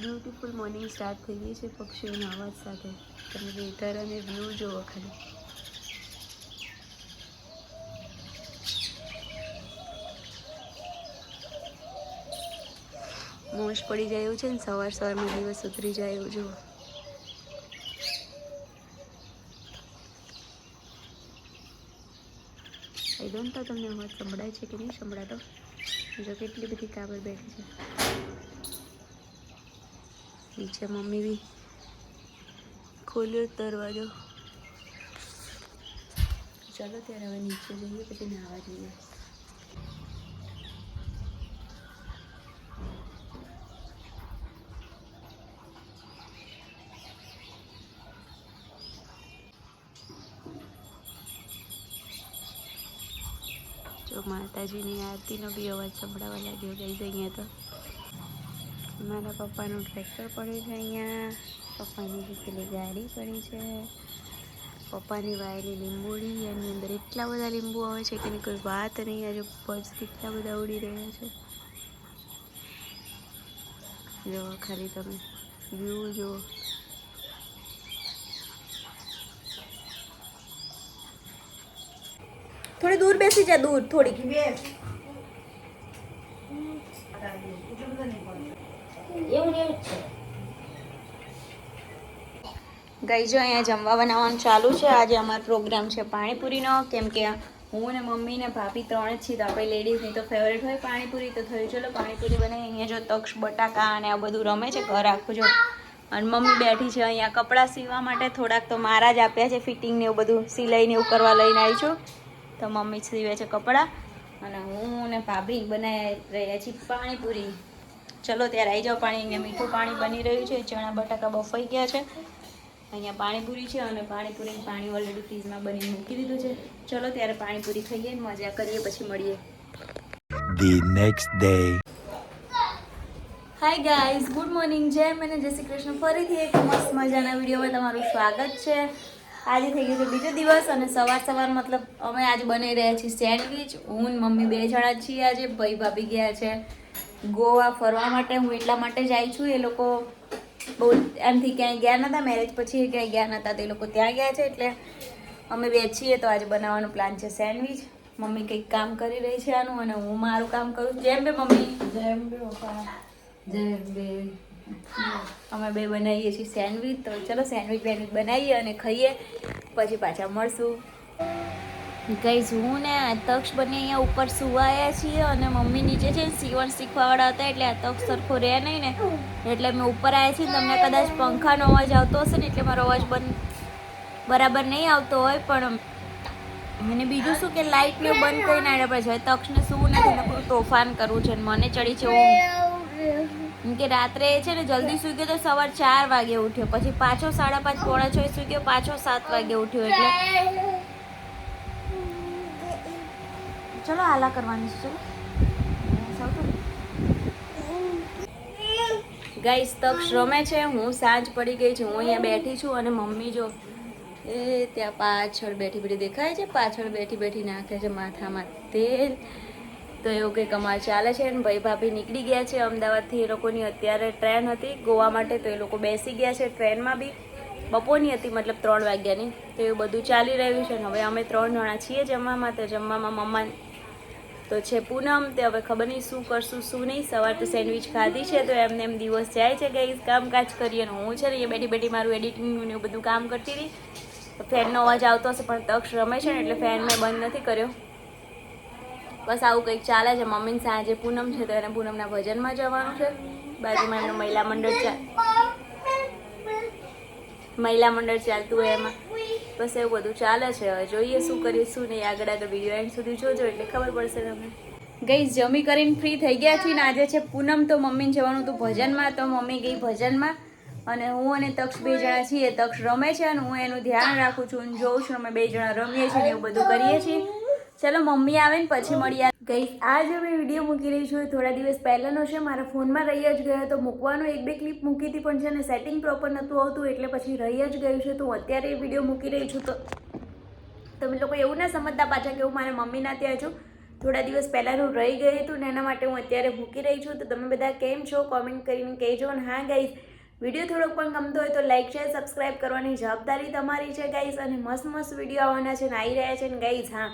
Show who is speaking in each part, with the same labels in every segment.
Speaker 1: Beautiful morning start થઈ ગઈ છે પક્ષીઓના અવાજ સાથે. તમે વેધર અને વ્યૂ જોવો ખાલી. મોજ પડી જાય એવું છે ને, સવાર સવારમાં દિવસ ઉતરી જાય એવું જુઓ. આઈ ડોન્ટ નો તમને અવાજ સંભળાય છે કે નહીં સંભળાતો. જો કેટલી બધી કાબર બેઠી છે. નીચે મમ્મી બી ખોલ્યો દરવાજો. ચાલો ત્યારે હવે નીચે જઈએ, પછી નાહવા જઈએ. જો માતાજીની આરતીનો બી અવાજ સંભળાવા લાગ્યો ગઈ અહીંયા તો. મારા પપ્પાનું ટ્રેક્ટર પડ્યું છે અહીંયા. પપ્પાની જે પેલી ગાડી પડી છે. પપ્પાની વાયેલી લીંબોડી, એની અંદર એટલા બધા લીંબુ આવે છે કે એની કોઈ વાત નહીં. આજે બર્ડ્સ કેટલા બધા ઉડી રહ્યા છે. જો ખાલી તમે વ્યૂ જુઓ. થોડી દૂર બેસી જા, દૂર થોડીક. ગઈ જો અહીંયા જમવા બનાવવાનું ચાલુ છે. આજે અમારો પ્રોગ્રામ છે પાણીપુરીનો, કેમ કે હું ને મમ્મી ને ભાભી ત્રણ જ છીએ, તો આપણે લેડીઝની તો ફેવરેટ હોય પાણીપુરી. તો થયું ચલો પાણીપુરી બનાવી. અહીંયા જો તક્ષ બટાકા અને આ બધું રમે છે ઘર આખું જો. અને મમ્મી બેઠી છે અહીંયા કપડાં સીવવા માટે. થોડાક તો મારા જ આપ્યા છે, ફિટિંગ ને એવું બધું સિલાઈને એવું કરવા લઈને આવી છું. તો મમ્મી સીવે છે કપડાં અને હું ને ભાભી બનાવી રહ્યા છીએ પાણીપુરી. ચલો ત્યારે આવી જાઓ. પાણી અહીંયા મીઠું પાણી બની રહ્યું છે. ચણા બટાકા બફાઈ ગયા છે. અહીંયા પાણીપુરી છે અને પાણીપુરીનું પાણી ઓલરેડી ફ્રીજમાં બની મૂકી દીધું છે. ચલો ત્યારે પાણીપુરી ખાઈએ, મજા કરીએ, પછી મળીએ.
Speaker 2: The next day.
Speaker 1: Hi guys, good morning. જય મને જય શ્રી કૃષ્ણ. ફરીથી એક મસ્ત મજાના વિડીયોમાં તમારું સ્વાગત છે. આજે થઈ ગયો છે બીજો દિવસ અને સવાર મતલબ અમે આજે બનાવી રહ્યા છીએ સેન્ડવિચ. હું મમ્મી બે જણા છીએ આજે. ભાઈ ભાભી ગયા છે ગોવા ફરવા માટે. હું એટલા માટે જ આવી છું. એ લોકો બહુ એમથી ક્યાંય ગયા નહોતા, મેરેજ પછી ક્યાંય ગયા નહોતા, તો એ લોકો ત્યાં ગયા છે. એટલે અમે બે છીએ, તો આજે બનાવવાનું પ્લાન છે સેન્ડવિચ. મમ્મી કંઈક કામ કરી રહી છે આનું અને હું મારું કામ કરું છું. જેમ બે મમ્મી, જેમ બે પપ્પા, જેમ બે અમે બે બનાવીએ છીએ સેન્ડવિચ. તો ચલો સેન્ડવિચ બનાવીએ અને ખાઈએ, પછી પાછા મળશું. ગાઈઝ હું ને તક્ષ બંને અહીંયા ઉપર સુવાયા છીએ અને મમ્મી નીચે છે સીવણ શીખવાવાળા હતા, એટલે આ તક્ષ સરખો રહે નહીં ને, એટલે અમે ઉપર આવ્યા છીએ. તમને કદાચ પંખાનો અવાજ આવતો હશે ને, એટલે મારો અવાજ બરાબર નહીં આવતો હોય. પણ મને બીજું શું કે લાઇટ ને બંધ કરીને આવ્યા પછી તક્ષને શું નથી તોફાન કરવું છે. મને ચડી છે ઊંઘ કે રાત્રે છે ને જલ્દી સૂઈ ગયો તો સવાર 4 વાગે ઉઠ્યો, પછી પાછો 5:30 પોણા 6 સૂઈ ગયો, પાછો 7 વાગે ઉઠ્યો. એટલે ચલો આલા કરવાની છે. ચલો ગાઈસ તક્ષ રમે છે, હું સાંજ પડી ગઈ છે, હું અહીંયા બેઠી છું અને મમ્મી જો એ ત્યાં પાછળ બેઠી દેખાય છે. પાછળ બેઠી નાખે છે માથામાં તેલ. તો એવું કંઈક અમારે ચાલે છે. અને ભાઈ ભાભી નીકળી ગયા છે અમદાવાદથી. એ લોકોની અત્યારે ટ્રેન હતી ગોવા માટે, તો એ લોકો બેસી ગયા છે ટ્રેનમાં. બી બપોરની હતી, મતલબ 3 વાગ્યાની. તો એવું બધું ચાલી રહ્યું છે. હવે અમે 3 જણા છીએ જમવામાં. તો જમવામાં મમ્મા તો છે પૂનમ. તે હવે ખબર નહીં શું કરશું શું નહીં. સવાર તો સેન્ડવિચ ખાધી છે, તો એમ દિવસ જાય છે કે કામકાજ કરીએ. અને હું છે ને એ બેઠી મારું એડિટિંગનું ને એવું બધું કામ કરતી હતી. ફેનનો અવાજ આવતો હશે, પણ તક્ષ રમે છે ને એટલે ફેન મેં બંધ નથી કર્યો. બસ આવું કંઈક ચાલે છે. મમ્મીને સાંજે પૂનમ છે, તો એને પૂનમના ભજનમાં જવાનું છે. બાજુમાં એમનું મહિલા મંડળ ચાલતું હોય એમાં. બસ એવું બધું ચાલે છે. હવે જોઈએ શું કરીએ શું નહીં. આગળ વિડીયો એન્ડ સુધી જોજો એટલે ખબર પડશે તમને. ગઈ જમી કરીને ફ્રી થઈ ગયા છીએ ને આજે છે પૂનમ, તો મમ્મીને જવાનું હતું ભજનમાં. તો મમ્મી ગઈ ભજનમાં અને હું અને તક્ષ બે જણા છીએ. તક્ષ રમે છે અને હું એનું ધ્યાન રાખું છું અને જોઉં છું. અમે બે જણા રમીએ છીએ ને એવું બધું કરીએ છીએ. ચલો મમ્મી આવે ને પછી મળીએ. ગઈ આજે મેં વિડીયો મૂકી રહી છું, થોડા દિવસ પહેલાંનો છે. મારા ફોનમાં રહી જ ગયો તો મૂકવાનો 1-2 ક્લિપ મૂકી હતી, પણ છે ને સેટિંગ પ્રોપર નહોતું આવતું, એટલે પછી રહી જ ગયું છે. તો હું અત્યારે વિડીયો મૂકી રહી છું. તો તમે લોકો એવું ના સમજતા પાછા કે હું મારા મમ્મીના ત્યાં છું. થોડા દિવસ પહેલાંનું રહી ગયું હતું ને એના માટે હું અત્યારે મૂકી રહી છું. તો તમે બધા કેમ છો કોમેન્ટ કરીને કહેજો. અને હા ગાઈઝ, વિડીયો થોડોક પણ ગમતો હોય તો લાઈક શેર સબસ્ક્રાઈબ કરવાની જવાબદારી તમારી છે ગાઈઝ. અને મસ્ત મસ્ત વિડીયો આવવાના છે ને આવી રહ્યા છે ને ગાઈઝ. હા,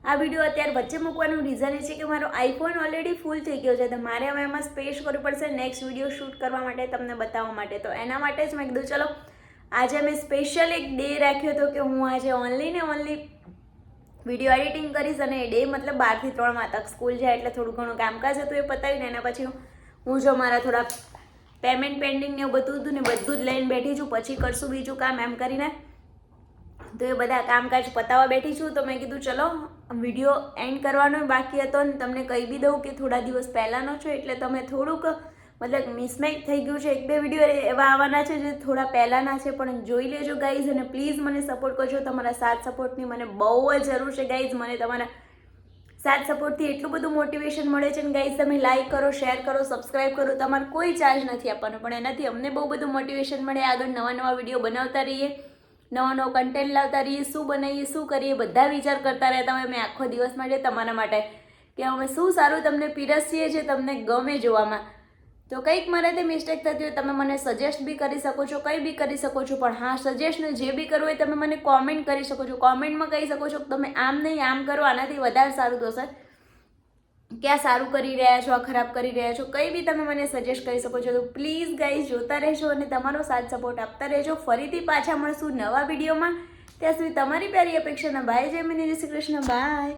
Speaker 1: આ વિડીયો અત્યારે વચ્ચે મૂકવાનું રીઝન એ છે કે મારો આઈફોન ઓલરેડી ફૂલ થઈ ગયો છે, તો મારે હવે એમાં સ્પેસ કરવું પડશે નેક્સ્ટ વિડીયો શૂટ કરવા માટે, તમને બતાવવા માટે. તો એના માટે જ મેં કીધું ચલો આજે મેં સ્પેશિયલ એક ડે રાખ્યો હતો કે હું આજે ઓનલી ને ઓનલી વિડીયો એડિટિંગ કરીશ. અને એ ડે મતલબ 12 થી 3 તક સ્કૂલ જાય એટલે થોડું ઘણું કામકાજ હતું એ પતાવીને એના પછી હું જો મારા થોડા પેમેન્ટ પેન્ડિંગ ને એવું બધું હતું ને બધું જ લઈને બેઠી છું. પછી કરશું બીજું કામ એમ કરીને. તો એ બધા કામકાજ પતાવવા બેઠી છું. તો મેં કીધું ચલો વિડીયો એન્ડ કરવાનો બાકી હતો ને તમને કહી બી દઉં કે થોડા દિવસ પહેલાંનો છે એટલે તમે થોડુંક મતલબ મિસમેચ થઈ ગયું છે. 1-2 વિડીયો એવા આવવાના છે જે થોડા પહેલાંના છે, પણ જોઈ લેજો ગાઈઝ. અને પ્લીઝ મને સપોર્ટ કરજો. તમારા સાથ સપોર્ટની મને બહુ જ જરૂર છે ગાઈઝ. મને તમારા સાથ સપોર્ટથી એટલું બધું મોટિવેશન મળે છે ને ગાઈઝ. તમે લાઈક કરો, શેર કરો, સબસ્ક્રાઈબ કરો, તમારે કોઈ ચાર્જ નથી આપવાનો, પણ એનાથી અમને બહુ બધું મોટિવેશન મળે. આગળ નવા વિડીયો બનાવતા રહીએ, નવો કન્ટેન્ટ લાવતા રહીએ, શું બનાવીએ શું કરીએ બધા વિચાર કરતા રહેતા હોય મેં આખો દિવસ માટે તમારા માટે કે અમે શું સારું તમને પીરસીએ છીએ, તમને ગમે જોવામાં. તો કંઈક મારાથી મિસ્ટેક થતી હોય તમે મને સજેસ્ટ બી કરી શકો છો, કંઈ બી કરી શકો છો. પણ હા, સજેસ્ટ જે બી કરવું હોય તમે મને કોમેન્ટ કરી શકો છો. કોમેન્ટમાં કહી શકો છો કે તમે આમ નહીં આમ કરો, આનાથી વધારે સારું થશે, ક્યાં સારું કરી રહ્યા છો, આ ખરાબ કરી રહ્યા છો, કંઈ બી તમે મને સજેસ્ટ કરી શકો છો. તો પ્લીઝ ગાઈઝ જોતા રહેજો અને તમારો સાથ સપોર્ટ આપતા રહેજો. ફરીથી પાછા મળશું નવા વિડીયોમાં. ત્યાં સુધી તમારી પ્યારી અપેક્ષાના બાય. જય મીની, જય શ્રી કૃષ્ણ, બાય.